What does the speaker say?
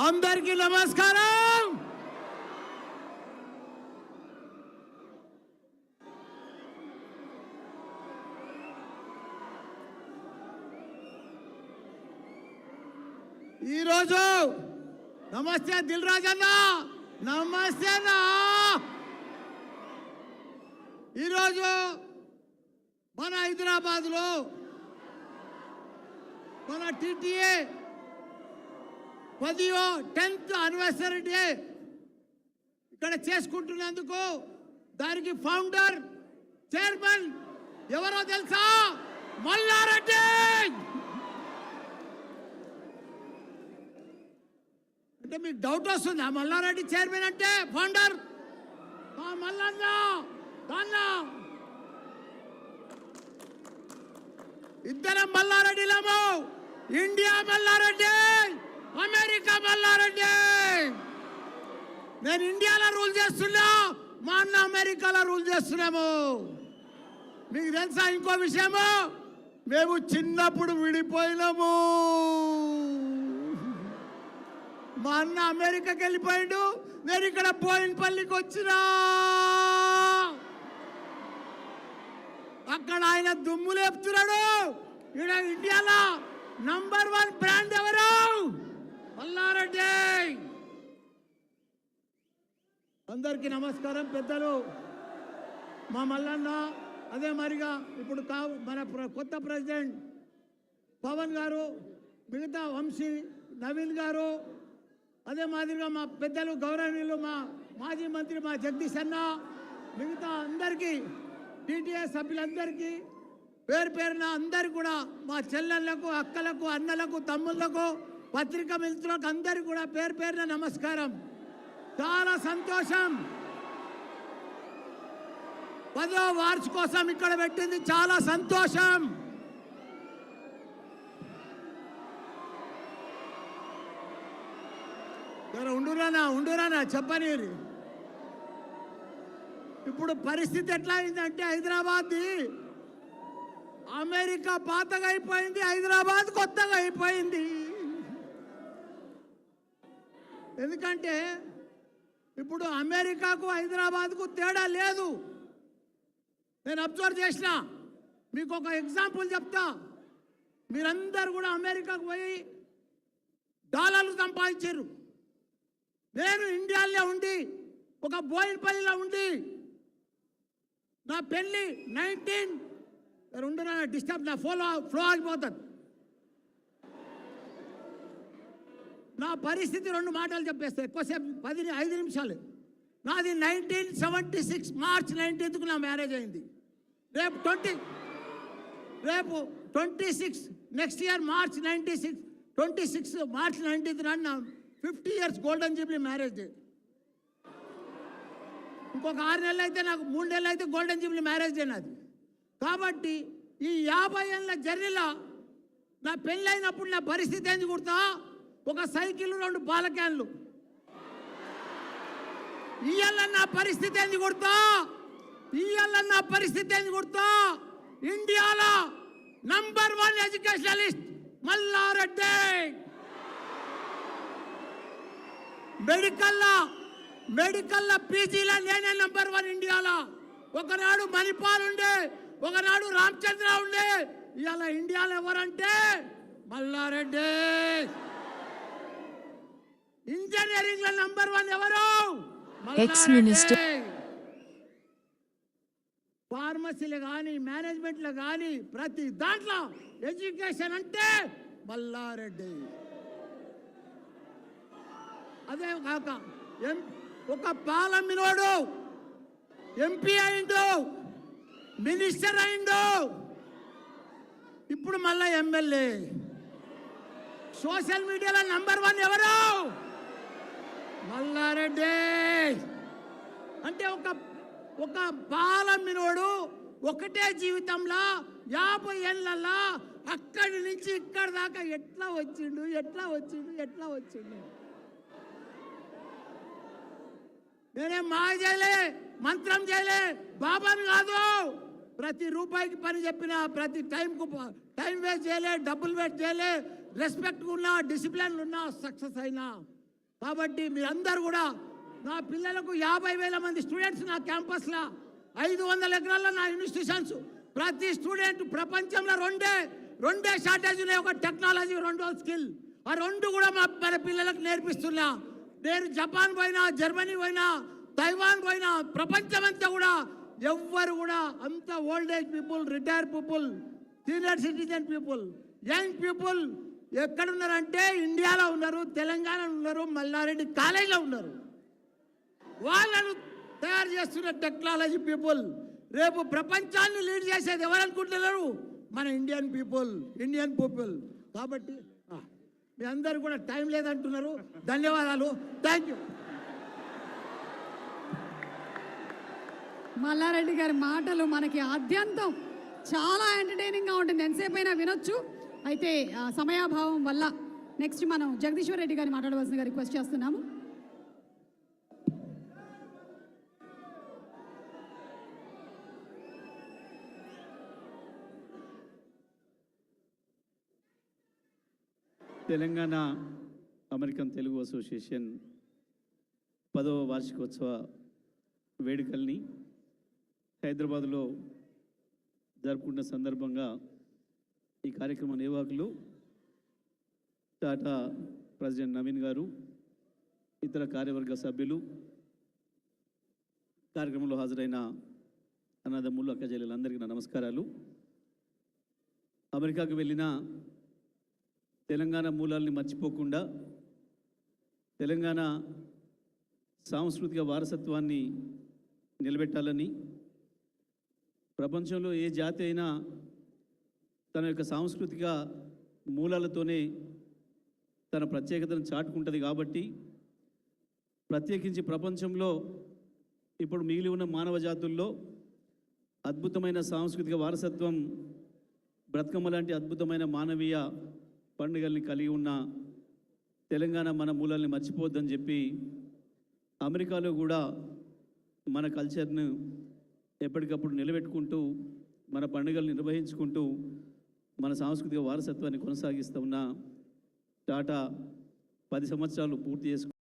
అందరికీ నమస్కారం. ఈరోజు నమస్తే దిల్ రాజు అన్న, నమస్తే అన్న. ఈరోజు మన హైదరాబాద్లో మన టీటీఏ 10th యానివర్సరీ డే ఇక్కడ చేసుకుంటున్నందుకు దానికి ఫౌండర్ చైర్మన్ ఎవరో తెలుసా? మల్లారెడ్డి. అంటే మీకు డౌట్ వస్తుందా? మల్లారెడ్డి చైర్మన్ అంటే ఫౌండర్ మల్లన్న దాన్న ఇద్దరం మల్లారెడ్డిలము. India Mallareddy, America Mallareddy. నేను ఇండియాలో రూల్ చేస్తున్నా, మా అన్న అమెరికాలో రూల్ చేస్తున్నాము. మీకు తెలుసా ఇంకో విషయము? మేము చిన్నప్పుడు విడిపోయినాము. మా అన్న అమెరికాకి వెళ్ళిపోయాడు, నేను ఇక్కడ బోయినపల్లికి వచ్చినా. అక్కడ ఆయన దుమ్ము లేపుతున్నాడు. ఇక్కడ ఇండియాలో నంబర్ 1 బ్రాండ్ ఎవరు? మల్లారెడ్డి. అందరికీ నమస్కారం. పెద్దలు మా మల్లన్న, అదే మరిగా ఇప్పుడు మన కొత్త ప్రెసిడెంట్ పవన్ గారు, మిగతా వంశీ నవీన్ గారు, అదే మాదిరిగా మా పెద్దలు గౌరవనీయులు మా మాజీ మంత్రి మా జగదీష్ అన్న, మిగతా అందరికీ టీటీఏ సభ్యులందరికీ పేరు పేరున అందరు కూడా, మా చెల్లెళ్లకు, అక్కలకు, అన్నలకు, తమ్ముళ్లకు, పత్రికా మిత్రులకు అందరికీ కూడా పేరు పేరున నమస్కారం. చాలా సంతోషం. 10వ వార్షికోత్సవం ఇక్కడ పెట్టింది, చాలా సంతోషం. ఉండురానా చెప్పని. ఇప్పుడు పరిస్థితి ఎట్లా అయిందంటే, హైదరాబాద్ అమెరికా పాతగా అయిపోయింది, హైదరాబాద్ కొత్తగా అయిపోయింది. ఎందుకంటే ఇప్పుడు అమెరికాకు హైదరాబాద్కు తేడా లేదు. నేను అబ్జర్వ్ చేసిన. మీకు ఒక ఎగ్జాంపుల్ చెప్తా. మీరందరూ కూడా అమెరికాకు పోయి డాలర్లు సంపాదించారు. నేను ఇండియాలో ఉండి, ఒక బోయినపల్లిలో ఉండి, నా పెళ్ళి 19 డిస్టర్బ్, నా ఫ్లో ఆగిపోతుంది. నా పరిస్థితి 2 మాటలు చెప్పేస్తే ఎక్కువసేపు 5 నిమిషాలు. నాది 1976 మార్చ్ 19th నా మ్యారేజ్ అయింది. రేపు 26 next year March 26 March 19th నా 50 years golden Jubilee marriage day. ఇంకొక 6 నెలలు అయితే, నాకు 3 నెలలు అయితే గోల్డెన్ జూబ్లీ మ్యారేజ్ డే నాది. కాబట్టి ఈ 50 ఏళ్ళ జర్నీలో నా పెళ్ళైనప్పుడు నా పరిస్థితి ఏంది గుర్తా? ఒక సైకిల్, 2 పాల క్యాన్లు. ఇయ్యాల నా పరిస్థితి ఏంది గుర్తా? ఇండియాలో నంబర్ 1 ఎడ్యుకేషనలిస్ట్ మల్లారెడ్డి. మెడికల్లో పీజీలో నేనే నంబర్ 1 ఇండియాలో. ఒకనాడు మణిపాల్ ఉండే, ఒకనాడు రామచంద్ర ఉండే. ఇవాళ ఇండియాలో ఎవరంటే మల్లారెడ్డి. ఇంజనీరింగ్ లో నంబర్ 1 ఎవరు? మల్లారెడ్డి. ఫార్మసీలో కానీ, మేనేజ్మెంట్లో కానీ, ప్రతి దాంట్లో ఎడ్యుకేషన్ అంటే మల్లారెడ్డి. అదే కాక ఒక పాలమ్మినోడు ఎంపీ అయిండు, మినిస్టర్ అయిండు, ఇప్పుడు మళ్ళా ఎమ్మెల్యే. సోషల్ మీడియాలో నంబర్ 1 ఎవరు? మల్లారెడ్డి. అంటే ఒక పాలమ్మినోడు ఒకటే జీవితంలో 50 ఏళ్ళల్లో అక్కడి నుంచి ఇక్కడ దాకా ఎట్లా వచ్చిండు. నేనేం మాయ చేయలే, మంత్రం చేయలే, బాబాని కాదు. ప్రతి రూపాయికి పని చెప్పినా, ప్రతి టైం వేస్ట్ చేయలే, డబ్బులు వేస్ట్ చేయలే, రెస్పెక్ట్ ఉన్నా, డిసిప్లిన్ ఉన్నా సక్సెస్ అయినా. కాబట్టి మీరందరూ కూడా నా పిల్లలకు 50,000 మంది స్టూడెంట్స్ నా క్యాంపస్లో 500 ఎకరాల్లో నా ఇన్స్టిట్యూషన్స్ ప్రతి స్టూడెంట్ ప్రపంచంలో రెండే షార్టేజ్ ఉన్నాయి. ఒక టెక్నాలజీ, రెండో స్కిల్. ఆ రెండు కూడా మన పిల్లలకు నేర్పిస్తున్నా. నేను జపాన్ పోయినా, జర్మనీ పోయినా, తైవాన్ పోయినా, ప్రపంచమంతా కూడా ఎవ్వరు కూడా అంత old age people, retired people, senior citizen people, young people ఎక్కడున్నారంటే ఇండియాలో ఉన్నారు, తెలంగాణలో ఉన్నారు, మల్లారెడ్డి కాలేజీలో ఉన్నారు. వాళ్ళను తయారు చేస్తున్న టెక్నాలజీ పీపుల్ రేపు ప్రపంచాన్ని లీడ్ చేసేది ఎవరనుకుంటున్నారు? మన ఇండియన్ పీపుల్. కాబట్టి మీ అందరూ కూడా టైం లేదంటున్నారు. ధన్యవాదాలు. Thank you. మల్లారెడ్డి గారి మాటలు మనకి ఆద్యంతం చాలా ఎంటర్టైనింగ్గా ఉంటుంది, ఎంతసేపు అయినా వినొచ్చు. అయితే సమయాభావం వల్ల నెక్స్ట్ మనం జగదీశ్వర్ రెడ్డి గారిని మాట్లాడవలసిందిగా రిక్వెస్ట్ చేస్తున్నాము. తెలంగాణ అమెరికన్ తెలుగు అసోసియేషన్ 10వ వార్షికోత్సవ వేడుకల్ని హైదరాబాదులో జరుపుకున్న సందర్భంగా ఈ కార్యక్రమ నిర్వాహకులు టాటా ప్రెసిడెంట్ నవీన్ గారు, ఇతర కార్యవర్గ సభ్యులు, కార్యక్రమంలో హాజరైన అన్నదమ్ములు, అక్కచెల్లెలందరికీ నా నమస్కారాలు. అమెరికాకు వెళ్ళిన తెలంగాణ మూలాల్ని మర్చిపోకుండా తెలంగాణ సాంస్కృతిక వారసత్వాన్ని నిలబెట్టాలని, ప్రపంచంలో ఏ జాతి అయినా తన యొక్క సాంస్కృతిక మూలాలతోనే తన ప్రత్యేకతను చాటుకుంటుంది. కాబట్టి ప్రత్యేకించి ప్రపంచంలో ఇప్పుడు మిగిలి ఉన్న మానవ జాతుల్లో అద్భుతమైన సాంస్కృతిక వారసత్వం, బ్రతుకమ్మ లాంటి అద్భుతమైన మానవీయ పండుగల్ని కలిగి ఉన్న తెలంగాణ మన మూలాల్ని మర్చిపోద్దని చెప్పి అమెరికాలో కూడా మన కల్చర్ను ఎప్పటికప్పుడు నిలబెట్టుకుంటూ, మన పండుగలు నిర్వహించుకుంటూ మన సాంస్కృతిక వారసత్వాన్ని కొనసాగిస్తూ ఉన్న టాటా 10 సంవత్సరాలు పూర్తి చేసుకుంటూ